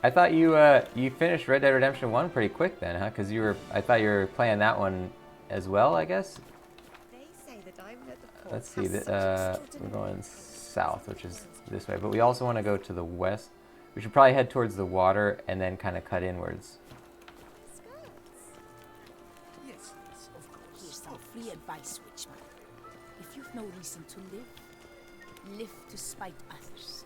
I thought you you finished Red Dead Redemption 1 pretty quick then, huh? Because I thought you were playing that one as well, I guess. Let's see. We're going south, which is this way, but we also want to go to the west. We should probably head towards the water and then kind of cut inwards. Here's some free advice, Witchman. If you've no reason to live to spite others.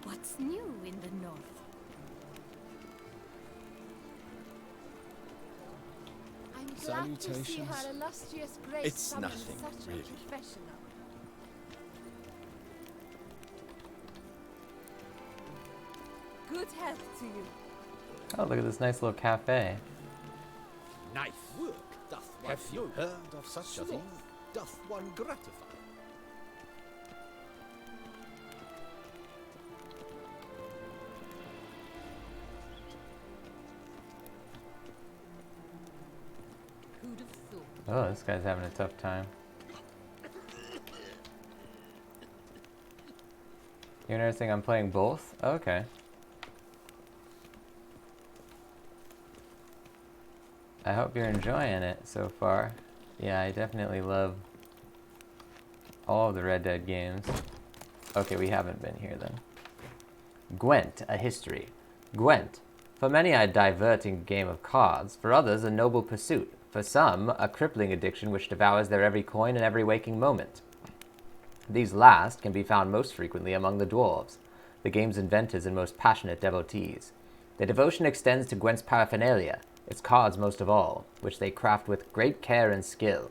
What's new in the north? I'm glad to see her illustrious grace. It's nothing, such really. A professional. Good health to you. Oh, look at this nice little cafe. Knife work doth one. Have you heard of such a thing? Doth one gratify? Who'd have thought? Oh, this guy's having a tough time. You noticing I'm playing both? Okay. I hope you're enjoying it so far. Yeah, I definitely love all of the Red Dead games. Okay, we haven't been here then. Gwent, a history. Gwent. For many a diverting game of cards, for others a noble pursuit, for some a crippling addiction which devours their every coin and every waking moment. These last can be found most frequently among the dwarves, the game's inventors and most passionate devotees. Their devotion extends to Gwent's paraphernalia, its cards most of all, which they craft with great care and skill.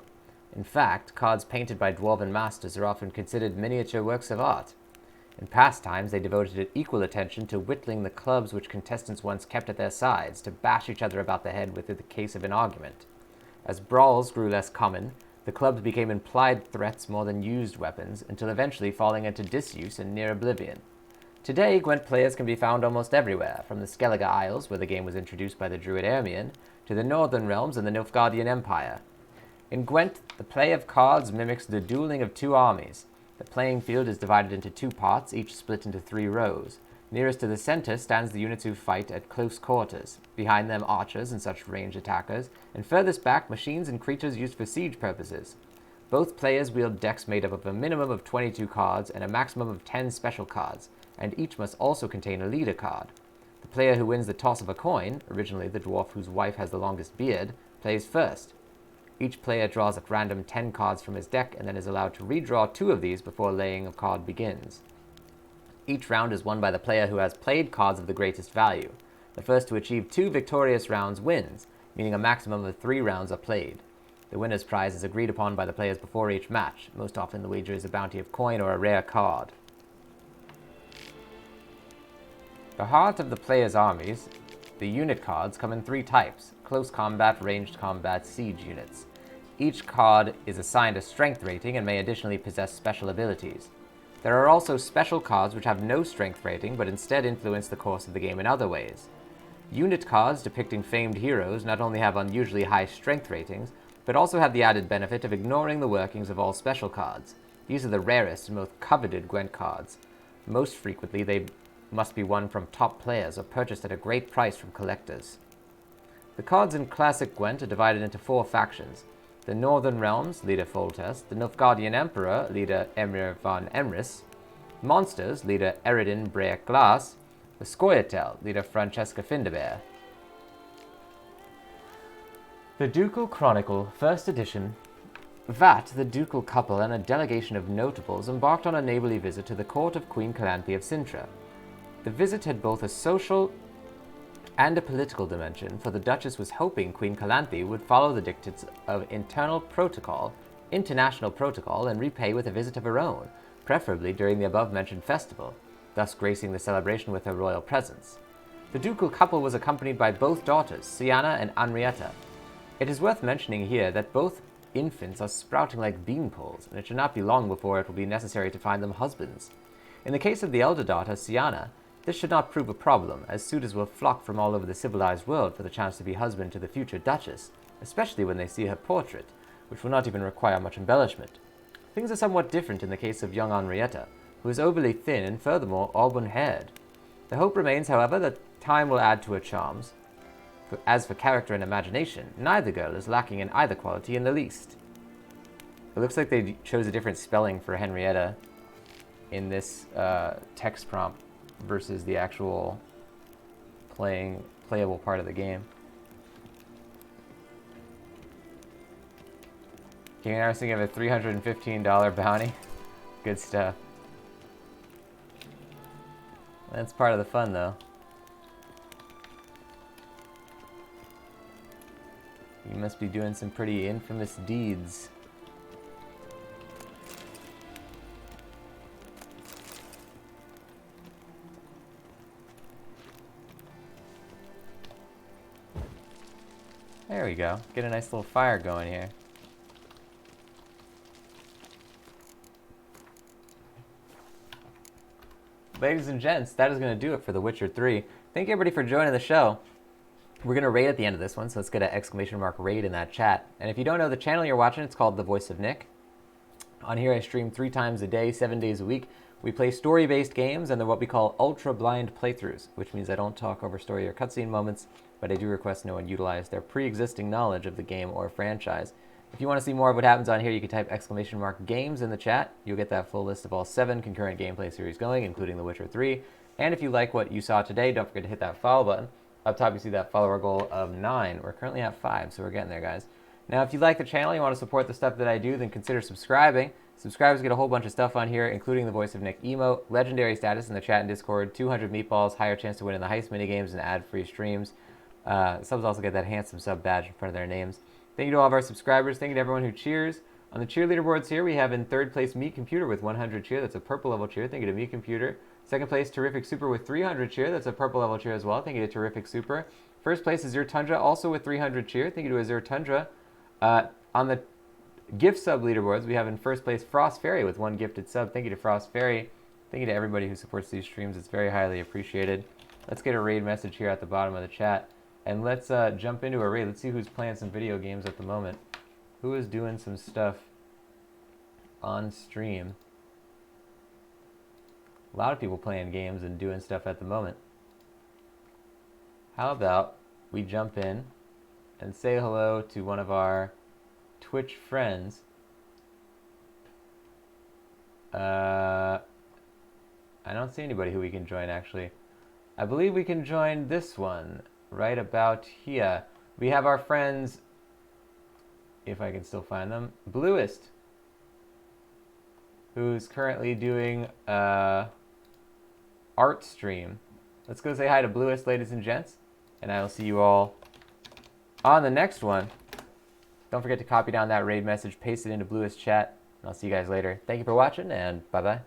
In fact, cards painted by dwarven masters are often considered miniature works of art. In past times, they devoted equal attention to whittling the clubs which contestants once kept at their sides to bash each other about the head with in the case of an argument. As brawls grew less common, the clubs became implied threats more than used weapons, until eventually falling into disuse and near oblivion. Today, Gwent players can be found almost everywhere, from the Skellige Isles, where the game was introduced by the druid Ermion, to the Northern Realms and the Nilfgaardian Empire. In Gwent, the play of cards mimics the dueling of two armies. The playing field is divided into two parts, each split into 3 rows. Nearest to the center stands the units who fight at close quarters. Behind them, archers and such ranged attackers, and furthest back, machines and creatures used for siege purposes. Both players wield decks made up of a minimum of 22 cards and a maximum of 10 special cards, and each must also contain a leader card. The player who wins the toss of a coin, originally the dwarf whose wife has the longest beard, plays first. Each player draws at random 10 cards from his deck and then is allowed to redraw 2 of these before laying a card begins. Each round is won by the player who has played cards of the greatest value. The first to achieve 2 victorious rounds wins, meaning a maximum of 3 rounds are played. The winner's prize is agreed upon by the players before each match. Most often the wager is a bounty of coin or a rare card. The heart of the player's armies, the unit cards, come in 3 types: close combat, ranged combat, siege units. Each card is assigned a strength rating and may additionally possess special abilities. There are also special cards which have no strength rating but instead influence the course of the game in other ways. Unit cards depicting famed heroes not only have unusually high strength ratings, but also have the added benefit of ignoring the workings of all special cards. These are the rarest and most coveted Gwent cards. Most frequently, they must be won from top players or purchased at a great price from collectors. The cards in classic Gwent are divided into 4 factions: the Northern Realms, leader Foltest; the Nilfgaardian Emperor, leader Emir von Emrys; Monsters, leader Eredin Break Glass; the Scoia'tael, leader Francesca Findabair. The Ducal Chronicle, 1st edition. Vat, the ducal couple, and a delegation of notables embarked on a neighborly visit to the court of Queen Calanthe of Cintra. The visit had both a social and a political dimension, for the Duchess was hoping Queen Calanthe would follow the dictates of international protocol, and repay with a visit of her own, preferably during the above-mentioned festival, thus gracing the celebration with her royal presence. The ducal couple was accompanied by both daughters, Siana and Henrietta. It is worth mentioning here that both infants are sprouting like beanpoles, and it should not be long before it will be necessary to find them husbands. In the case of the elder daughter, Siana, this should not prove a problem, as suitors will flock from all over the civilized world for the chance to be husband to the future Duchess, especially when they see her portrait, which will not even require much embellishment. Things are somewhat different in the case of young Henrietta, who is overly thin and furthermore auburn-haired. The hope remains, however, that time will add to her charms. As for character and imagination, neither girl is lacking in either quality in the least. It looks like they chose a different spelling for Henrietta in this text prompt versus the actual playable part of the game. King and I was thinking of a $315 bounty. Good stuff. That's part of the fun, though. You must be doing some pretty infamous deeds. There we go. Get a nice little fire going here. Ladies and gents, that is going to do it for The Witcher 3. Thank you everybody for joining the show. We're going to raid at the end of this one, so let's get an exclamation mark raid in that chat. And if you don't know the channel you're watching, it's called The Voice of Nick. On here I stream 3 times a day, 7 days a week. We play story-based games and they're what we call ultra-blind playthroughs, which means I don't talk over story or cutscene moments, but I do request no one utilize their pre-existing knowledge of the game or franchise. If you want to see more of what happens on here, you can type exclamation mark games in the chat. You'll get that full list of all 7 concurrent gameplay series going, including The Witcher 3. And if you like what you saw today, don't forget to hit that follow button. Up top you see that follower goal of 9. We're currently at 5, so we're getting there, guys. Now, if you like the channel, you want to support the stuff that I do, then consider subscribing. Subscribers get a whole bunch of stuff on here, including the Voice of Nick emote, legendary status in the chat and Discord, 200 meatballs, higher chance to win in the heist minigames, and ad-free streams. Subs also get that handsome sub badge in front of their names. Thank you to all of our subscribers. Thank you to everyone who cheers. On the cheer leaderboards here, we have in 3rd place Meat Computer with 100 cheer. That's a purple level cheer. Thank you to Meat Computer. 2nd place, Terrific Super with 300 cheer. That's a purple level cheer as well. Thank you to Terrific Super. 1st place, Azure Tundra, also with 300 cheer. Thank you to Azure Tundra. On the gift sub leaderboards, we have in 1st place Frost Fairy with 1 gifted sub. Thank you to Frost Fairy. Thank you to everybody who supports these streams. It's very highly appreciated. Let's get a raid message here at the bottom of the chat. And let's jump into a raid. Let's see who's playing some video games at the moment. Who is doing some stuff on stream? A lot of people playing games and doing stuff at the moment. How about we jump in and say hello to one of our Twitch friends. I don't see anybody who we can join, actually. I believe we can join this one right about here. We have our friends, if I can still find them, Bluest, who's currently doing art stream. Let's go say hi to Bluest, ladies and gents, and I will see you all on the next one. Don't forget to copy down that raid message, paste it into Bluest chat, and I'll see you guys later. Thank you for watching, and bye-bye.